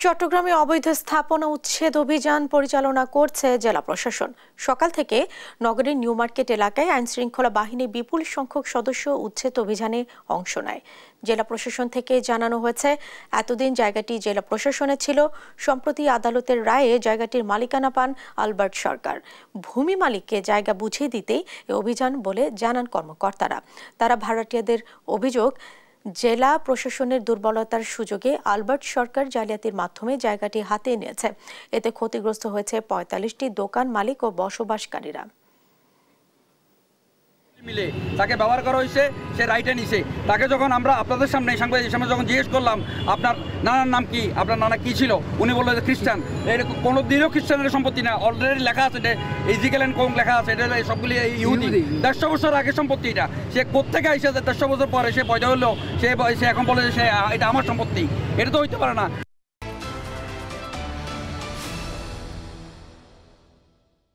চট্টগ্রামে অবৈধ স্থাপনা উচ্ছেদ অভিযান পরিচালনা করছে জেলা প্রশাসন। সকাল থেকে নগরের নিউ মার্কেট এলাকায় আইনশৃঙ্খলা বাহিনীর বিপুল সংখ্যক সদস্য উচ্ছেদ অভিযানে অংশ নেয়। জেলা প্রশাসন থেকে জানানো হয়েছে, এতদিন জায়গাটি জেলা প্রশাসনের ছিল। সম্প্রতি আদালতের রায়ে জায়গাটির মালিকানা পান আলবার্ট সরকার। ভূমি মালিককে জায়গা বুঝিয়ে দিতেই এ অভিযান বলে জানান কর্মকর্তারা। তারা ভাড়াটিয়াদের অভিযোগ, জেলা প্রশাসনের দুর্বলতার সুযোগে আলবার্ট সরকার জালিয়াতির মাধ্যমে জায়গাটি হাতে নিয়েছে। এতে ক্ষতিগ্রস্ত হয়েছে ৪৫টি দোকান মালিক ও বসবাসকারীরা। মিলে তাকে ব্যবহার করা হয়েছে, সে রাইটে নিছে। তাকে যখন আমরা আপনাদের সামনে সাংবাদিকের সামনে যখন জিজ্ঞেস করলাম আপনার নানার নাম কি, আপনার নানা কি ছিল, উনি বললো যে খ্রিস্টান। এরকম কোনো দিনও খ্রিস্টানের সম্পত্তি না, অলরেডি লেখা আছে, এটা ইজিক্যাল এন্ড কোং লেখা আছে, এটা সবগুলি ইহুদি। ১৫০ বছর আগে সম্পত্তি এটা। সে কোত্থেকে আইসে ১৫০ বছর পরে সে পয়দা হলো, সে এখন বলে যে সে এটা আমার সম্পত্তি। এটা তো হইতে পারে না।